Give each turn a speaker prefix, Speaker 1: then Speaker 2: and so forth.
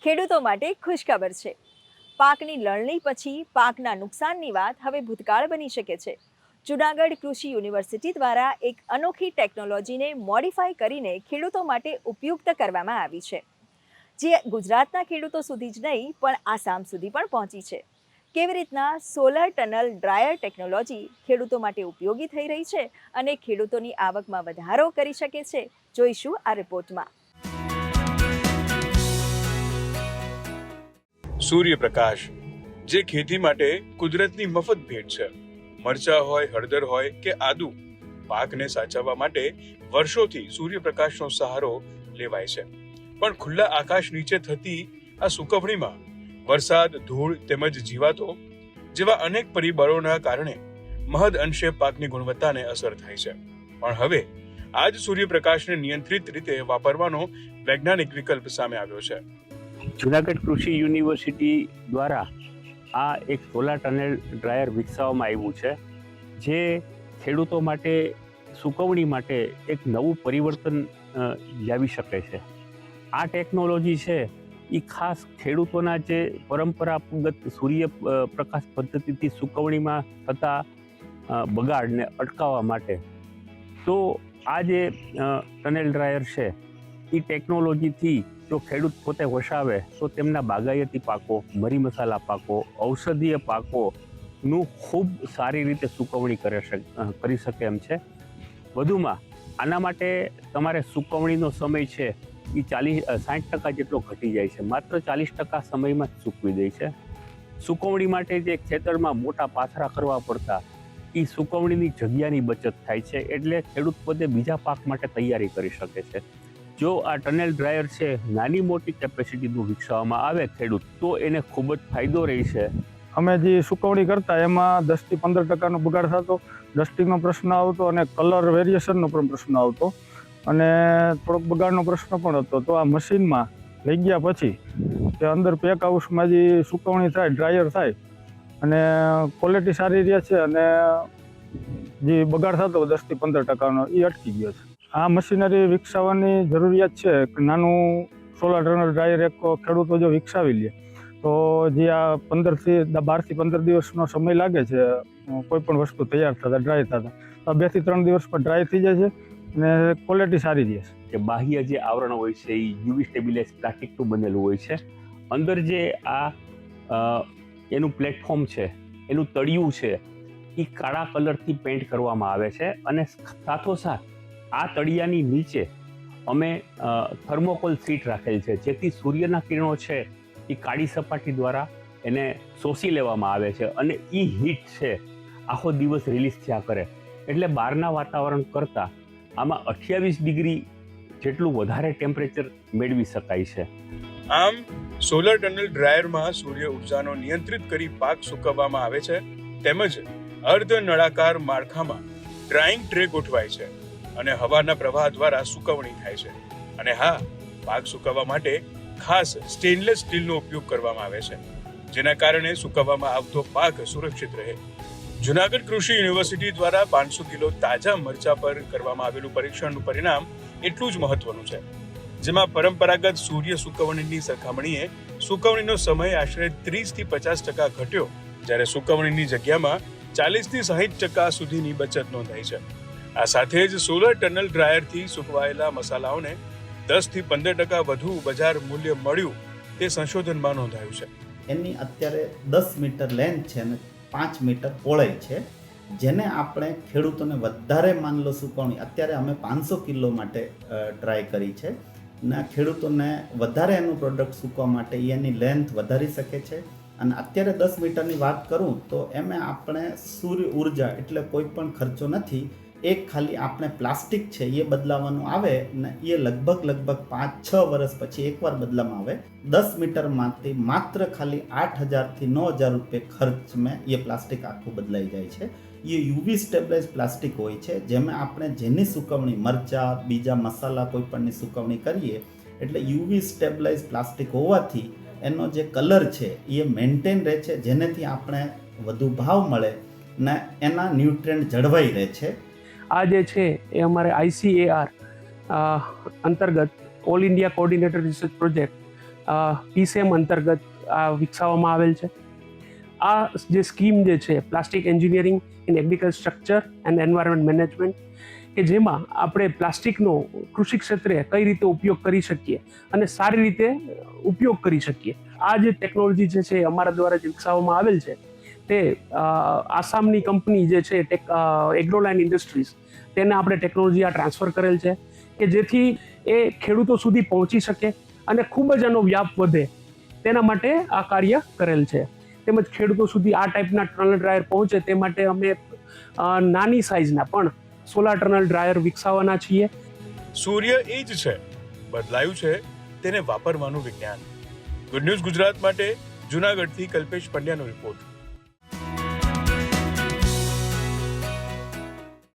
Speaker 1: ખેડૂતો માટે ખુશખબર છે. પાકની લણણી પછી પાકના નુકસાનની વાત હવે ભૂતકાળ બની શકે છે. જુનાગઢ કૃષિ યુનિવર્સિટી દ્વારા એક અનોખી ટેકનોલોજીને મોડિફાઈ કરીને ખેડૂતો માટે ઉપયુક્ત કરવામાં આવી છે, જે ગુજરાતના ખેડૂતો સુધી જ નહીં પણ આસામ સુધી પણ પહોંચી છે. કેવી રીતના સોલર ટનલ ડ્રાયર ટેકનોલોજી ખેડૂતો માટે ઉપયોગી થઈ રહી છે અને ખેડૂતોની આવકમાં વધારો કરી શકે છે, જોઈશું આ રિપોર્ટમાં.
Speaker 2: સૂર્યપ્રકાશ જે ખેતી માટે કુદરતની મફત ભેટ છે. મરચા હોય, હળદર હોય કે આદુ, પાકને સાચવવા માટે વર્ષોથી સૂર્યપ્રકાશનો સહારો લેવાય છે. પણ ખુલ્લા આકાશ નીચે થતી આ સુકવણીમાં વરસાદ, ધૂળ તેમજ જીવાતો જેવા અનેક પરિબળોના કારણે મહદ અંશે પાકની ગુણવત્તાને અસર થાય છે. પણ હવે આ જ સૂર્યપ્રકાશને નિયંત્રિત રીતે વાપરવાનો વૈજ્ઞાનિક વિકલ્પ સામે આવ્યો છે.
Speaker 3: જુનાગઢ કૃષિ યુનિવર્સિટી દ્વારા આ એક સોલાર ટનલ ડ્રાયર વિકસાવવામાં આવ્યું છે, જે ખેડૂતો માટે સૂકવણી માટે એક નવું પરિવર્તન લાવી શકે છે. આ ટેકનોલોજી છે એ ખાસ ખેડૂતોના જે પરંપરાગત સૂર્યપ્રકાશ પદ્ધતિથી સૂકવણીમાં થતા બગાડને અટકાવવા માટે. તો આ જે ટનલ ડ્રાયર છે એ ટેકનોલોજીથી જો ખેડૂત પોતે વસાવે તો તેમના બાગાયતી પાકો, મરી મસાલા પાકો, ઔષધીય પાકોનું ખૂબ સારી રીતે સૂકવણી કરી શકે એમ છે. વધુમાં આના માટે તમારે સૂકવણીનો સમય છે એ 60% જેટલો ઘટી જાય છે. માત્ર 40% સમયમાં જ સૂકવી દે છે. સૂકવણી માટે જે ખેતરમાં મોટા પાથરા કરવા પડતા એ સૂકવણીની જગ્યાની બચત થાય છે, એટલે ખેડૂત પોતે બીજા પાક માટે તૈયારી કરી શકે છે. જો આ ટનલ ડ્રાયર છે નાની મોટી કેપેસિટીનું વિકસાવવામાં આવે ખેડૂત, તો એને ખૂબ જ ફાયદો રહેશે.
Speaker 4: અમે જે સૂકવણી કરતા એમાં 10 થી 15% બગાડ થતો, ડસ્ટિંગનો પ્રશ્ન આવતો અને કલર વેરિએશનનો પણ પ્રશ્ન આવતો અને થોડોક બગાડનો પ્રશ્ન પણ હતો. તો આ મશીનમાં લઈ ગયા પછી તે અંદર પેક હાઉસમાં જે સૂકવણી થાય, ડ્રાયર થાય અને ક્વોલિટી સારી રહે છે અને જે બગાડ થતો 10 થી 15%નો એ અટકી ગયો છે. આ મશીનરી વિકસાવવાની જરૂરિયાત છે. નાનું સોલાર ટનલ ડ્રાયર એક ખેડૂતો જો વિકસાવી લે તો જે આ 12 થી 15 દિવસનો સમય લાગે છે કોઈ પણ વસ્તુ તૈયાર થતા, ડ્રાય થતા, તો 2 થી 3 દિવસમાં ડ્રાય થઈ જાય છે અને ક્વોલિટી સારી રહે છે.
Speaker 3: કે બાહ્ય જે આવરણ હોય છે એ યુવી સ્ટેબિલાઇઝ પ્લાસ્ટિકનું બનેલું હોય છે. અંદર જે આ એનું પ્લેટફોર્મ છે, એનું તળિયું છે, એ કાળા કલરથી પેઇન્ટ કરવામાં આવે છે અને સાથોસાથ આ તળિયાની નીચે અમે થર્મોકોલ શીટ રાખેલ છે, જેથી સૂર્યના કિરણો છે એ કાળી સપાટી દ્વારા એને શોષી લેવામાં આવે છે અને એ હીટ છે આખો દિવસ રિલીઝ થયા કરે, એટલે બહારના વાતાવરણ કરતાં આમાં 28 ડિગ્રી જેટલું વધારે ટેમ્પરેચર મેળવી શકાય છે.
Speaker 2: આમ સોલર ટનલ ડ્રાયરમાં સૂર્ય ઉર્જાનો નિયંત્રિત કરી પાક સૂકવવામાં આવે છે, તેમજ અર્ધ નળાકાર માળખામાં ડ્રાઇંગ ટ્રે ગોઠવાય છે અને હવાના પ્રવાહ દ્વારા સૂકવણી થાય છે. અને હા, પાક સૂકવવા માટે ખાસ સ્ટેનલેસ સ્ટીલનો ઉપયોગ કરવામાં આવે છે, જેના કારણે સૂકવવામાં આવતો પાક સુરક્ષિત રહે. જુનાગઢ કૃષિ યુનિવર્સિટી દ્વારા 500 કિલો તાજા મરચા પર કરવામાં આવેલું પરીક્ષણનું પરિણામ એટલું જ મહત્વનું છે, જેમાં પરંપરાગત સૂર્ય સૂકવણીની સરખામણીએ સૂકવણીનો સમય આશરે 30 થી 50% ઘટ્યો, જ્યારે સૂકવણીની જગ્યામાં 40 થી 60% સુધીની બચત નોંધાઈ છે. આ સાથે જ સોલર ટનલ ડ્રાયરથી સૂકવાયેલા મસાલાઓને 10 થી 15% વધુ બજાર મૂલ્ય મળ્યું, તે સંશોધનમાં નોંધાયું છે.
Speaker 5: એની અત્યારે 10 મીટર લેન્થ છે અને 5 મીટર પહોળાઈ છે, જેને આપણે ખેડૂતોને વધારે માન લો સૂકવણી અત્યારે અમે 500 કિલો માટે ટ્રાય કરી છે અને ખેડૂતોને વધારે એનું પ્રોડક્ટ સૂકવવા માટે એની લેન્થ વધારી શકે છે. અને અત્યારે 10 મીટરની વાત કરું તો એમાં આપણે સૂર્ય ઉર્જા એટલે કોઈ પણ ખર્ચો નથી. એક ખાલી આપણે પ્લાસ્ટિક છે એ બદલાવાનું આવે ને એ લગભગ 5-6 વર્ષ પછી એકવાર બદલામાં આવે. 10 મીટરમાંથી માત્ર ખાલી 8,000 થી 9,000 રૂપિયા ખર્ચમાં એ પ્લાસ્ટિક આખું બદલાઈ જાય છે. એ યુવી સ્ટેબલાઇઝ પ્લાસ્ટિક હોય છે, જેમાં આપણે જેની સૂકવણી મરચા, બીજા મસાલા કોઈ પણની સૂકવણી કરીએ એટલે યુવી સ્ટેબલાઇઝ પ્લાસ્ટિક હોવાથી એનો જે કલર છે એ મેન્ટેન રહે છે, જેનેથી આપણે વધુ ભાવ મળે ને એના ન્યુટ્રિયન્ટ જળવાઈ રહે છે.
Speaker 6: આ જે છે એ અમારે ICAR અંતર્ગત all India coordinator research project PCM અંતર્ગત આ વિકસાવવામાં આવેલ છે. આ જે સ્કીમ જે છે plastic engineering in agriculture structure and environment management, કે જેમાં આપણે પ્લાસ્ટિકનો કૃષિ ક્ષેત્રે કઈ રીતે ઉપયોગ કરી શકીએ અને સારી રીતે ઉપયોગ કરી શકીએ. આ જે ટેકનોલોજી જે છે અમારા દ્વારા જે વિકસાવવામાં આવેલ છે તે આસામની કંપની જે છે એગ્રોલાઇન ઇન્ડસ્ટ્રીઝ, તેને આપણે ટેકનોલોજી આ ટ્રાન્સફર કરેલ છે કે જેથી એ ખેડૂતો સુધી પહોંચી શકે અને ખૂબ જ આનો વ્યાપ વધે તેના માટે આ કાર્ય કરેલ છે. તેમજ ખેડૂતો સુધી આ ટાઈપના ટનલ ડ્રાયર પહોંચે તે માટે અમે નાની સાઇઝના પણ સોલાર ટનલ ડ્રાયર વિકસાવવાના છીએ.
Speaker 2: સૂર્ય એ જ છે, બદલાયું છે તેને વાપરવાનું વિજ્ઞાન. ગુડ ન્યૂઝ ગુજરાત માટે જૂનાગઢથી કલ્પેશ પંડ્યાનો રિપોર્ટ.